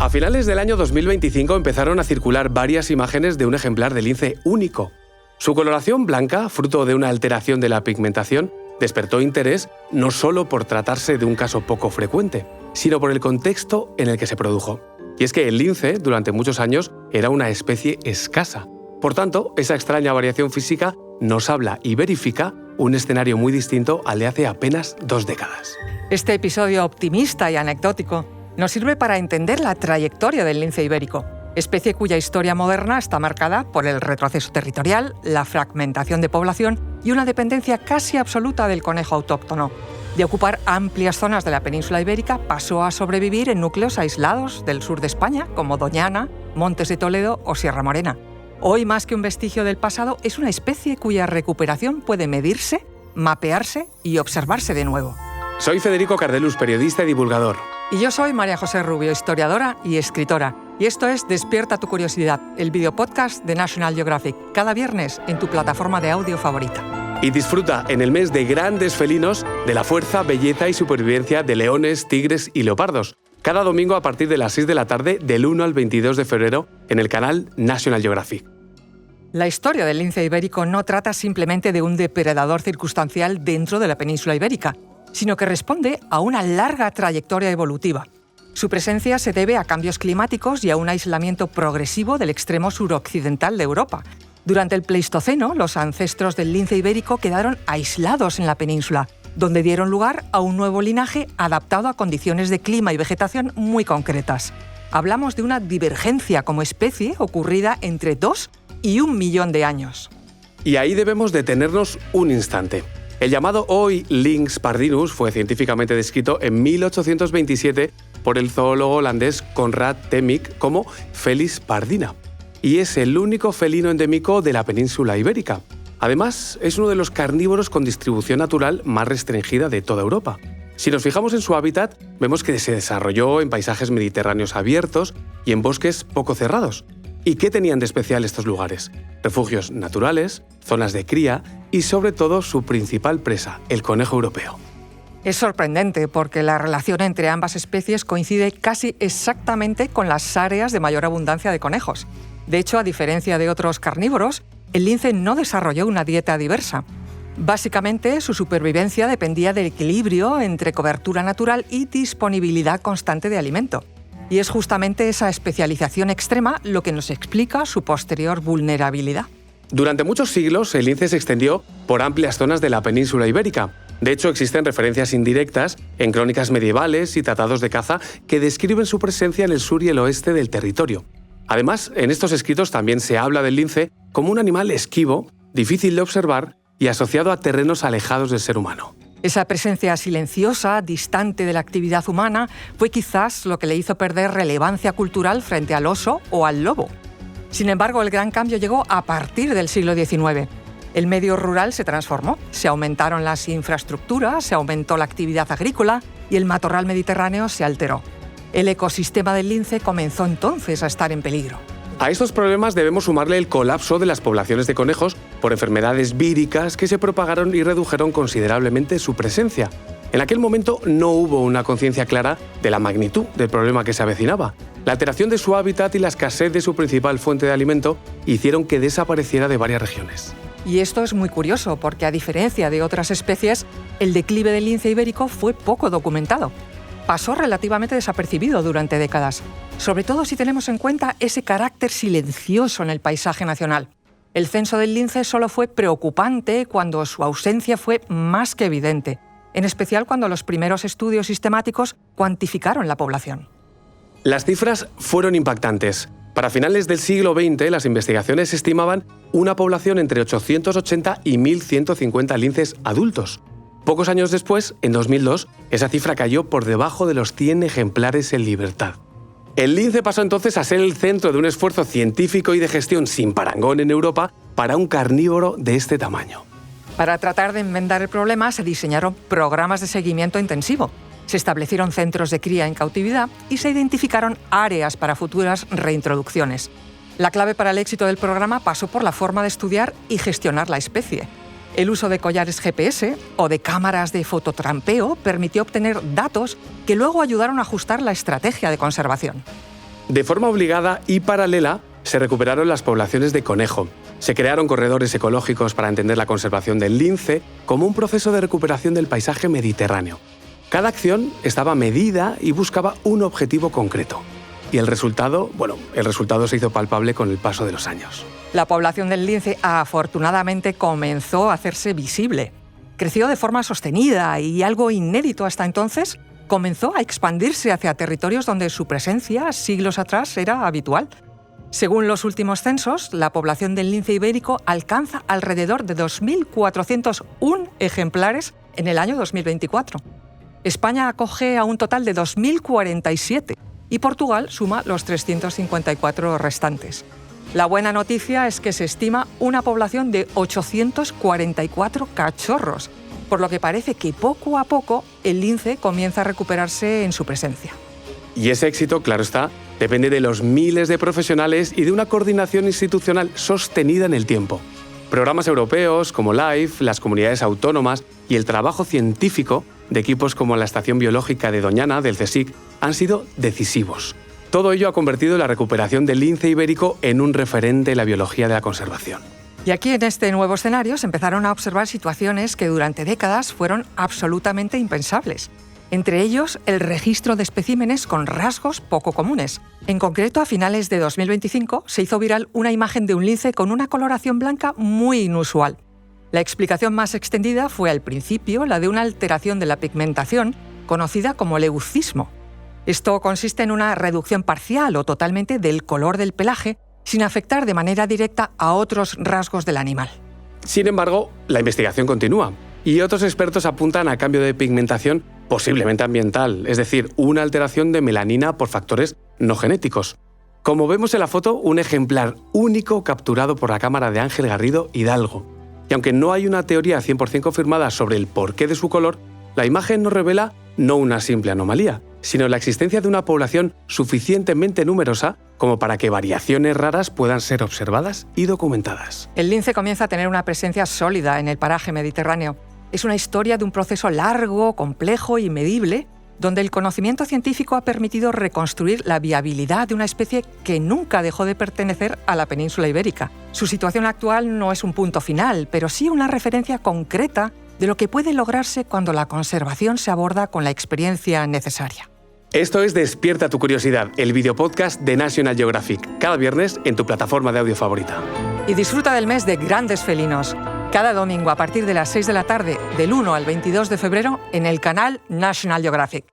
A finales del año 2025 empezaron a circular varias imágenes de un ejemplar de lince único. Su coloración blanca, fruto de una alteración de la pigmentación, despertó interés no solo por tratarse de un caso poco frecuente, sino por el contexto en el que se produjo. Y es que el lince, durante muchos años, era una especie escasa. Por tanto, esa extraña variación física nos habla y verifica un escenario muy distinto al de hace apenas 2 décadas. Este episodio optimista y anecdótico nos sirve para entender la trayectoria del lince ibérico, especie cuya historia moderna está marcada por el retroceso territorial, la fragmentación de población y una dependencia casi absoluta del conejo autóctono. De ocupar amplias zonas de la península ibérica, pasó a sobrevivir en núcleos aislados del sur de España, como Doñana, Montes de Toledo o Sierra Morena. Hoy, más que un vestigio del pasado, es una especie cuya recuperación puede medirse, mapearse y observarse de nuevo. Soy Federico Cardelus, periodista y divulgador. Y yo soy María José Rubio, historiadora y escritora. Y esto es Despierta tu curiosidad, el videopodcast de National Geographic, cada viernes en tu plataforma de audio favorita. Y disfruta en el mes de grandes felinos de la fuerza, belleza y supervivencia de leones, tigres y leopardos. Cada domingo a partir de las 6 de la tarde, del 1 al 22 de febrero, en el canal National Geographic. La historia del lince ibérico no trata simplemente de un depredador circunstancial dentro de la península ibérica, sino que responde a una larga trayectoria evolutiva. Su presencia se debe a cambios climáticos y a un aislamiento progresivo del extremo suroccidental de Europa. Durante el Pleistoceno, los ancestros del lince ibérico quedaron aislados en la península, donde dieron lugar a un nuevo linaje adaptado a condiciones de clima y vegetación muy concretas. Hablamos de una divergencia como especie ocurrida entre 2 y 1 millón de años. Y ahí debemos detenernos un instante. El llamado hoy Lynx pardinus fue científicamente descrito en 1827 por el zoólogo holandés Conrad Temminck como Felis pardina. Y es el único felino endémico de la península ibérica. Además, es uno de los carnívoros con distribución natural más restringida de toda Europa. Si nos fijamos en su hábitat, vemos que se desarrolló en paisajes mediterráneos abiertos y en bosques poco cerrados. ¿Y qué tenían de especial estos lugares? Refugios naturales, zonas de cría y sobre todo su principal presa, el conejo europeo. Es sorprendente porque la relación entre ambas especies coincide casi exactamente con las áreas de mayor abundancia de conejos. De hecho, a diferencia de otros carnívoros, el lince no desarrolló una dieta diversa. Básicamente, su supervivencia dependía del equilibrio entre cobertura natural y disponibilidad constante de alimento. Y es justamente esa especialización extrema lo que nos explica su posterior vulnerabilidad. Durante muchos siglos, el lince se extendió por amplias zonas de la península ibérica. De hecho, existen referencias indirectas en crónicas medievales y tratados de caza que describen su presencia en el sur y el oeste del territorio. Además, en estos escritos también se habla del lince como un animal esquivo, difícil de observar y asociado a terrenos alejados del ser humano. Esa presencia silenciosa, distante de la actividad humana, fue quizás lo que le hizo perder relevancia cultural frente al oso o al lobo. Sin embargo, el gran cambio llegó a partir del siglo XIX. El medio rural se transformó, se aumentaron las infraestructuras, se aumentó la actividad agrícola y el matorral mediterráneo se alteró. El ecosistema del lince comenzó entonces a estar en peligro. A estos problemas debemos sumarle el colapso de las poblaciones de conejos por enfermedades víricas que se propagaron y redujeron considerablemente su presencia. En aquel momento no hubo una conciencia clara de la magnitud del problema que se avecinaba. La alteración de su hábitat y la escasez de su principal fuente de alimento hicieron que desapareciera de varias regiones. Y esto es muy curioso porque, a diferencia de otras especies, el declive del lince ibérico fue poco documentado. Pasó relativamente desapercibido durante décadas, sobre todo si tenemos en cuenta ese carácter silencioso en el paisaje nacional. El censo del lince solo fue preocupante cuando su ausencia fue más que evidente, en especial cuando los primeros estudios sistemáticos cuantificaron la población. Las cifras fueron impactantes. Para finales del siglo XX, las investigaciones estimaban una población entre 880 y 1.150 linces adultos. Pocos años después, en 2002, esa cifra cayó por debajo de los 100 ejemplares en libertad. El lince pasó entonces a ser el centro de un esfuerzo científico y de gestión sin parangón en Europa para un carnívoro de este tamaño. Para tratar de enmendar el problema, se diseñaron programas de seguimiento intensivo. Se establecieron centros de cría en cautividad y se identificaron áreas para futuras reintroducciones. La clave para el éxito del programa pasó por la forma de estudiar y gestionar la especie. El uso de collares GPS o de cámaras de fototrampeo permitió obtener datos que luego ayudaron a ajustar la estrategia de conservación. De forma obligada y paralela, se recuperaron las poblaciones de conejo. Se crearon corredores ecológicos para entender la conservación del lince como un proceso de recuperación del paisaje mediterráneo. Cada acción estaba medida y buscaba un objetivo concreto. Y el resultado se hizo palpable con el paso de los años. La población del lince afortunadamente comenzó a hacerse visible. Creció de forma sostenida y, algo inédito hasta entonces, comenzó a expandirse hacia territorios donde su presencia siglos atrás era habitual. Según los últimos censos, la población del lince ibérico alcanza alrededor de 2.401 ejemplares en el año 2024. España acoge a un total de 2.047 y Portugal suma los 354 restantes. La buena noticia es que se estima una población de 844 cachorros, por lo que parece que poco a poco el lince comienza a recuperarse en su presencia. Y ese éxito, claro está, depende de los miles de profesionales y de una coordinación institucional sostenida en el tiempo. Programas europeos como LIFE, las comunidades autónomas y el trabajo científico de equipos como la Estación Biológica de Doñana, del CSIC, han sido decisivos. Todo ello ha convertido la recuperación del lince ibérico en un referente en la biología de la conservación. Y aquí, en este nuevo escenario, se empezaron a observar situaciones que durante décadas fueron absolutamente impensables. Entre ellos, el registro de especímenes con rasgos poco comunes. En concreto, a finales de 2025 se hizo viral una imagen de un lince con una coloración blanca muy inusual. La explicación más extendida fue al principio la de una alteración de la pigmentación conocida como leucismo. Esto consiste en una reducción parcial o totalmente del color del pelaje sin afectar de manera directa a otros rasgos del animal. Sin embargo, la investigación continúa y otros expertos apuntan a cambio de pigmentación posiblemente ambiental, es decir, una alteración de melanina por factores no genéticos. Como vemos en la foto, un ejemplar único capturado por la cámara de Ángel Garrido Hidalgo. Y aunque no hay una teoría 100% confirmada sobre el porqué de su color, la imagen nos revela no una simple anomalía, sino la existencia de una población suficientemente numerosa como para que variaciones raras puedan ser observadas y documentadas. El lince comienza a tener una presencia sólida en el paraje mediterráneo. Es una historia de un proceso largo, complejo y medible, donde el conocimiento científico ha permitido reconstruir la viabilidad de una especie que nunca dejó de pertenecer a la península ibérica. Su situación actual no es un punto final, pero sí una referencia concreta de lo que puede lograrse cuando la conservación se aborda con la experiencia necesaria. Esto es Despierta tu curiosidad, el videopodcast de National Geographic, cada viernes en tu plataforma de audio favorita. Y disfruta del mes de grandes felinos. Cada domingo a partir de las 6 de la tarde, del 1 al 22 de febrero, en el canal National Geographic.